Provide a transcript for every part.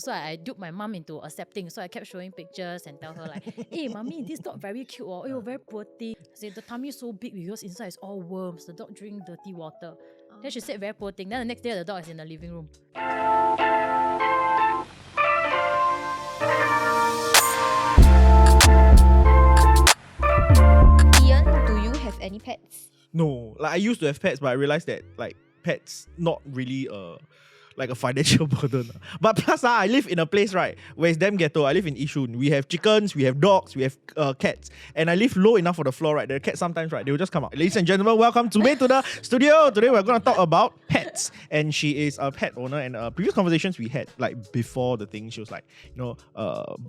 So I duped my mom into accepting. So I kept showing pictures and tell her like, hey, mommy, this dog very cute. Oh, very poor thing. I said, the tummy is so big because inside is all worms. The dog drink dirty water. Then she said, very poor thing. Then the next day, the dog is in the living room. Ian, do you have any pets? No, like I used to have pets, but I realized that like pets not really like a financial burden. But plus I live in a place, right, where it's damn ghetto. I live in Yishun. We have chickens, we have dogs, we have cats. And I live low enough for the floor, right? The cats sometimes, right, they will just come out. Ladies and gentlemen, welcome Zu Mei to the studio. Today we're going to talk about pets. And she is a pet owner. And previous conversations we had, like before the thing, she was like,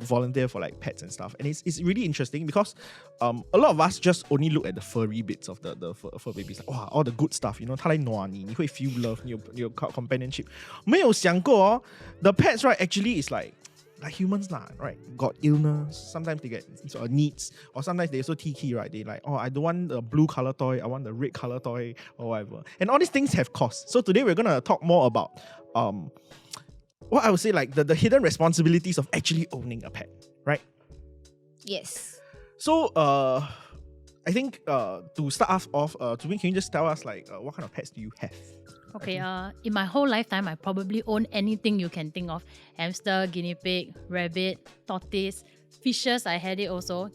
volunteer for like pets and stuff. And it's really interesting because a lot of us just only look at the furry bits of the fur babies. Like, wow, all the good stuff, 它来暖你，你会 feel love, 你有 companionship. 没有想过 the pets, right, actually is like humans lah, right? Got illness, sometimes they get needs, or sometimes they also tiki, right? They like, I don't want the blue color toy, I want the red color toy, or whatever. And all these things have costs. So today we're gonna talk more about what I would say like the hidden responsibilities of actually owning a pet, right? Yes. So I think to start us off, Zu Mei, can you just tell us like what kind of pets do you have? Okay, in my whole lifetime, I probably own anything you can think of. Hamster, guinea pig, rabbit, tortoise, fishes, I had it also.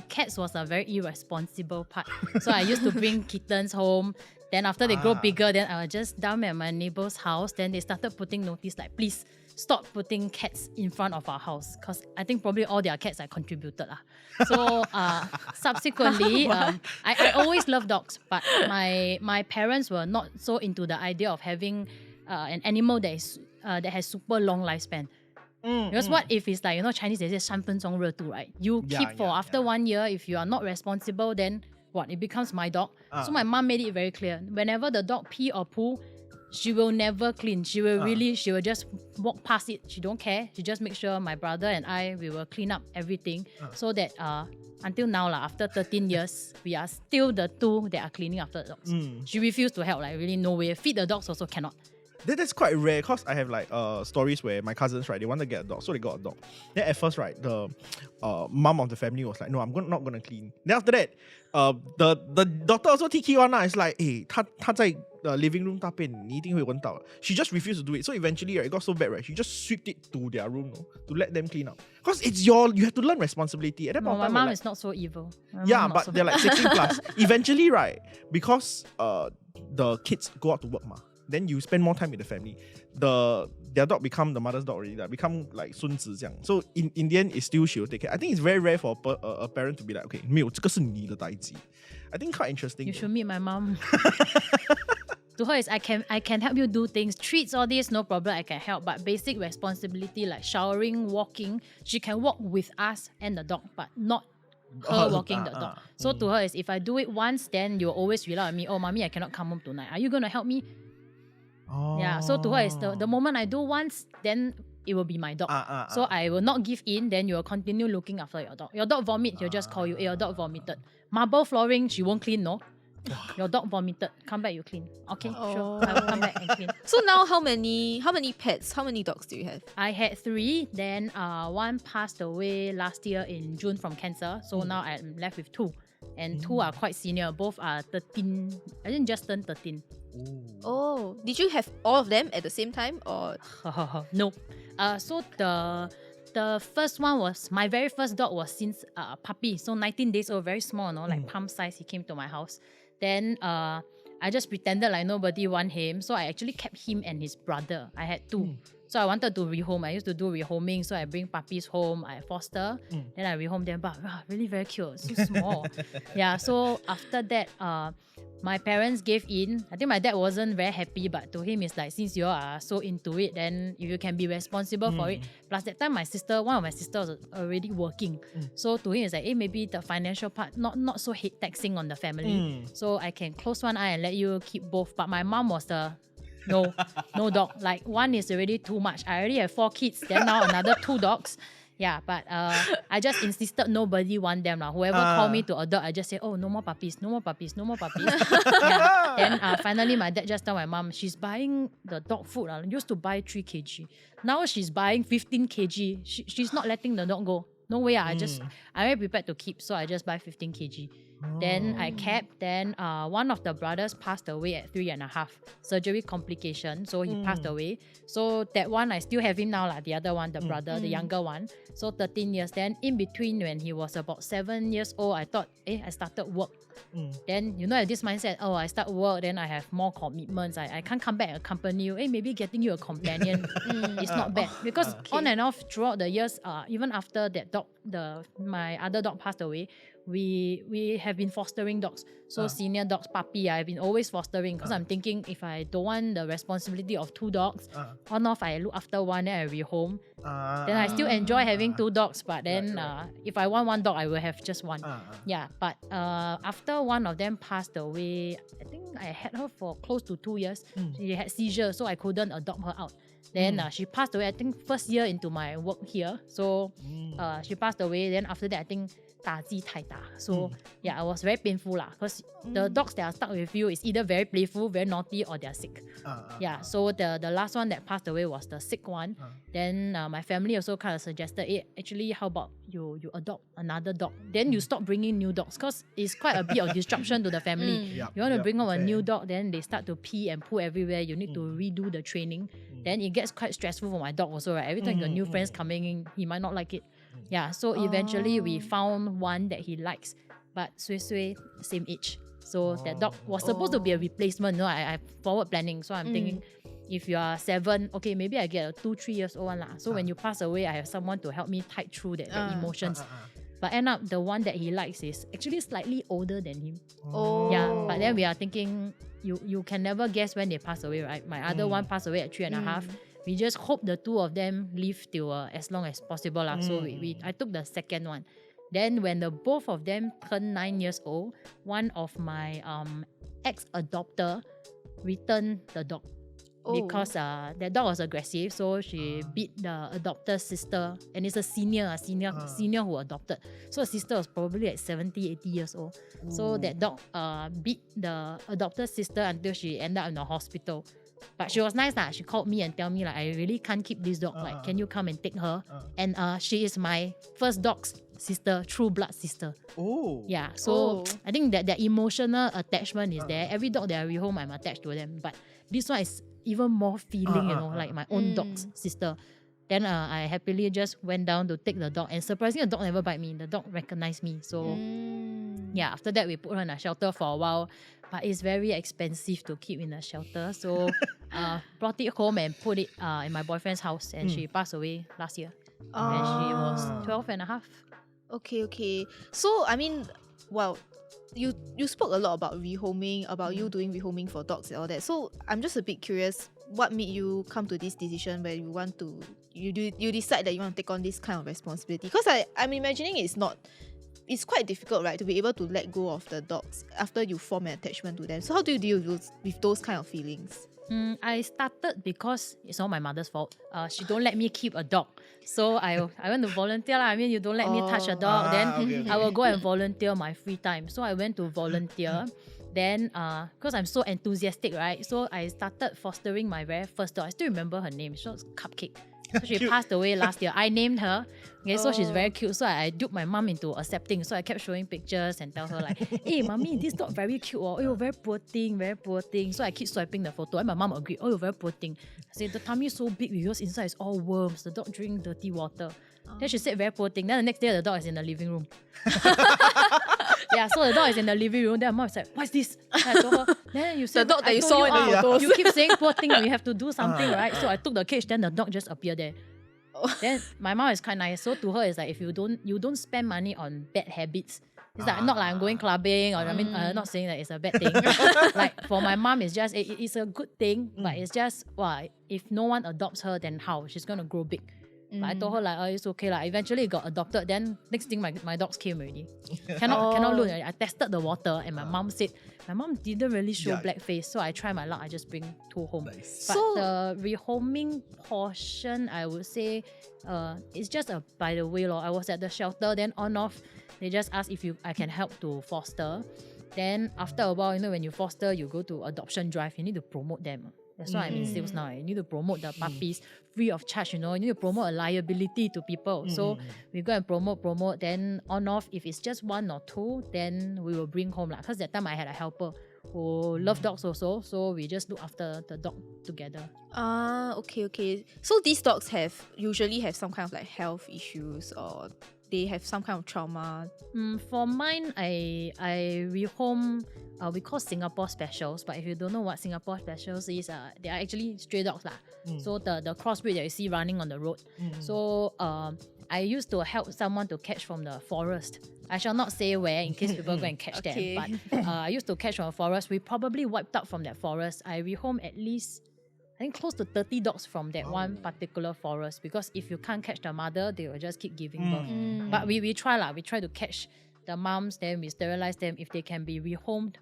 Cats was a very irresponsible part. So I used to bring kittens home. Then after they grow bigger, then I would just dump at my neighbor's house. Then they started putting notice like, please stop putting cats in front of our house. Because I think probably all their cats I contributed. So subsequently, I always loved dogs. But my parents were not so into the idea of having an animal that has super long lifespan. Because what if it's like, Chinese they say 3分钟热度, right? You keep for after 1 year, if you are not responsible, then what? It becomes my dog. So my mom made it very clear. Whenever the dog pee or poo, she will never clean. She will just walk past it. She don't care. She just make sure my brother and we will clean up everything so that until now, after 13 years, we are still the two that are cleaning after the dogs. She refused to help, like really no way. Feed the dogs also cannot. That's quite rare because I have like stories where my cousins, right, they want to get a dog, so they got a dog. Then at first, right, the mom of the family was like, no, I'm not gonna clean. Then after that, the daughter also tiki one. It's like, hey, 她在living room 大便，你一定会闻到. She just refused to do it. So eventually, right, it got so bad, right, she just swept it to their room, to let them clean up. Because you have to learn responsibility. At that point my time, mom like, is not so evil. But they're like 16 plus. Eventually, right, because the kids go out to work, then you spend more time with the family. Their dog become the mother's dog already. Become like 孙子这样. So in the end, it's still she will take care. I think it's very rare for a parent to be like, okay, 没有，这个是你的代志. I think quite interesting. You should meet my mom. To her is I can help you do things. Treats, all this, no problem, I can help. But basic responsibility like showering, walking, she can walk with us and the dog, but not her walking the dog. So to her is if I do it once, then you'll always rely on me. Oh, mommy, I cannot come home tonight. Are you going to help me? Yeah, so to her is the moment I do once, then it will be my dog. So I will not give in, then you will continue looking after your dog. Your dog vomit, she'll just call you, hey, your dog vomited. Marble flooring, she won't clean, no? Your dog vomited, come back, you clean. Okay, sure, I will come back and clean. So now how many pets, how many dogs do you have? I had 3, then one passed away last year in June from cancer. So now I'm left with 2. And 2 are quite senior, both are 13, I didn't just turn 13. Oh, did you have all of them at the same time or? No. So the first one was, my very first dog was since puppy. So 19 days old, very small, like palm size, he came to my house. Then I just pretended like nobody want him. So I actually kept him and his brother. I had 2. So I wanted to rehome. I used to do rehoming. So I bring puppies home, I foster, then I rehome them. But really very cute, so small. Yeah, so after that, my parents gave in. I think my dad wasn't very happy, but to him it's like, since you are so into it, then if you can be responsible for it. Plus that time one of my sisters was already working. So to him it's like, hey, maybe the financial part not so taxing on the family. So I can close one eye and let you keep both. But my mom was no dog. Like one is already too much. I already have 4 kids, then now another 2 dogs. Yeah, but I just insisted nobody want them. Whoever called me to adopt, I just say, oh, no more puppies, no more puppies, no more puppies. Yeah. Then finally my dad just told my mom, she's buying the dog food. Used to buy 3 kg. Now she's buying 15 kg. She's not letting the dog go. No way. I'm very prepared to keep, so I just buy 15 kg. Then I kept. Then one of the brothers passed away at 3.5, surgery complication. So he passed away. So that one I still have him now, the other one, the brother, the younger one. So 13 years. Then in between, when he was about 7 years old, I thought, I started work. Then I have this mindset, I start work, then I have more commitments. I can't come back and accompany you. Maybe getting you a companion is not bad. Because on and off throughout the years, even after that dog, my other dog passed away, we have been fostering dogs. So senior dogs, puppy, I've been always fostering because I'm thinking if I don't want the responsibility of 2 dogs, on off I look after one, then I rehome. Then I still enjoy having 2 dogs, but then if I want 1 dog, I will have just 1. Yeah, but after one of them passed away, I think I had her for close to 2 years. She had seizure, so I couldn't adopt her out. Then she passed away, I think first year into my work here. So she passed away. Then after that, I think 打击太大. So yeah, it was very painful because the dogs that are stuck with you is either very playful, very naughty, or they're sick. Yeah, so the last one that passed away was the sick one. Then my family also kind of suggested, actually, how about you adopt another dog? Then you stop bringing new dogs because it's quite a bit of disruption to the family. You want to bring home a new dog, then they start to pee and poo everywhere. You need to redo the training. Then it gets quite stressful for my dog also, right? Every time you got new friends coming in, he might not like it. Yeah, so eventually we found one that he likes, but Sui same age. So that dog was supposed to be a replacement. I forward planning. So I'm thinking, if you are 7, okay, maybe I get a 2-3 years old one lah. So when you pass away, I have someone to help me tide through the emotions. But end up the one that he likes is actually slightly older than him. Yeah, but then we are thinking, you can never guess when they pass away, right? My other one passed away at 3.5. We just hope the 2 of them live till as long as possible. So I took the second one. Then when the both of them turned 9 years old, one of my ex-adopter returned the dog. Because that dog was aggressive, so she beat the adopter's sister, and it's a senior who adopted. So the sister was probably like 70, 80 years old. So that dog beat the adopter's sister until she ended up in the hospital. But she was nice. She called me and tell me, I really can't keep this dog. Can you come and take her? And she is my first dog's sister, true blood sister. Yeah, so I think that the emotional attachment is there. Every dog that I rehome, I'm attached to them. But this one is even more feeling, like my own dog's sister. Then I happily just went down to take the dog, and surprisingly, the dog never bite me. The dog recognized me. So yeah, after that we put her in a shelter for a while, but it's very expensive to keep in a shelter. So brought it home and put it in my boyfriend's house, and she passed away last year. And she was 12.5. Okay. So I mean, well, you spoke a lot about rehoming, about you doing rehoming for dogs and all that. So I'm just a bit curious, what made you come to this decision where you want to you decide that you want to take on this kind of responsibility? Because I'm imagining it's quite difficult, right, to be able to let go of the dogs after you form an attachment to them. So how do you deal with those kind of feelings? I started because it's all my mother's fault. She don't let me keep a dog. So I went to volunteer. I mean, you don't let me touch a dog, then I will go and volunteer my free time. So I went to volunteer. Then, because I'm so enthusiastic, right? So I started fostering my very first dog. I still remember her name. She was Cupcake. So she passed away last year. I named her. Okay, so she's very cute. So I duped my mom into accepting. So I kept showing pictures and tell her hey, mommy, this dog very cute. Oh, very poor thing, very poor thing. So I keep swiping the photo, and my mom agreed. Oh, very poor thing. I said, the tummy is so big because inside is all worms. The dog drink dirty water. Then she said, very poor thing. Then the next day, the dog is in the living room. Yeah, so the dog is in the living room. Then my mom said, what's this? And I told her, then you said, the dog that you saw in the photos. You keep saying poor thing, we have to do something, right? So I took the cage, then the dog just appeared there. Then my mom is quite nice. So to her, it's like, if you don't spend money on bad habits. It's like not like I'm going clubbing, or I mean, I'm not saying that it's a bad thing. Like for my mom, it's just it's a good thing, but it's just if no one adopts her, then how she's gonna grow big? But I told her like, oh, it's okay. Like eventually it got adopted. Then next thing my dogs came already. Cannot look. I tested the water and my mom said my mom didn't really show black face. So I try my luck. I just bring two home. Nice. But the rehoming portion, I would say, it's just a by the way. I was at the shelter, then on off, they just asked if I can help to foster. Then after a while, when you foster, you go to adoption drive, you need to promote them. That's why I'm in sales now. You need to promote the puppies free of charge, You need to promote a liability to people. So we go and promote, then on off, if it's just one or two, then we will bring home. Because that time I had a helper who love dogs also. So we just look after the dog together. Okay. So these dogs usually have some kind of like health issues, or they have some kind of trauma. For mine, I rehome. We call Singapore Specials, but if you don't know what Singapore Specials is, they are actually stray dogs lah. So the crossbreed that you see running on the road. So I used to help someone to catch from the forest. I shall not say where in case people go and catch them. But I used to catch from a forest. We probably wiped out from that forest. I rehome at least, I think, close to 30 dogs from that one particular forest, because if you can't catch the mother, they will just keep giving birth. But we try lah. We try to catch the moms, then we sterilize them. If they can be rehomed,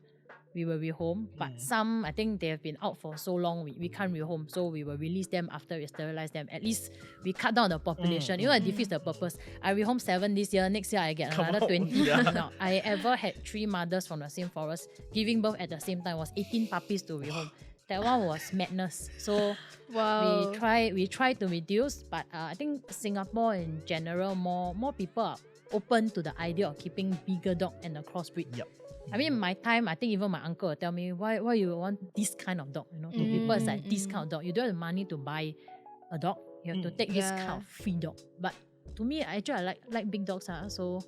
we will rehome. But some, I think they have been out for so long, we can't rehome. So we will release them after we sterilize them. At least we cut down the population. It defeats the purpose. I rehome 7 this year. Next year I get another 20. No, I ever had 3 mothers from the same forest giving birth at the same time. It was 18 puppies to rehome. That one was madness. So we try to reduce, but I think Singapore in general, more people are open to the idea of keeping bigger dog and a crossbreed. Yep. I mean, my time, I think even my uncle will tell me, why you want this kind of dog? To people, it's like this kind of dog. You don't have the money to buy a dog. You have to take this kind of free dog. But to me, I like big dogs. So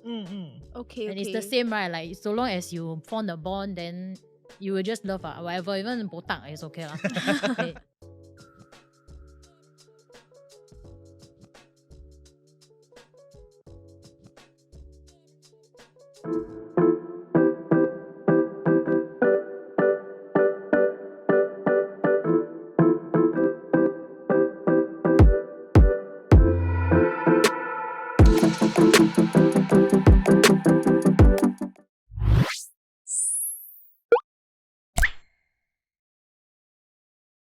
Okay. And it's the same, right? Like, so long as you form the bond, then you will just love whatever. Even botak, it's okay lah. Okay.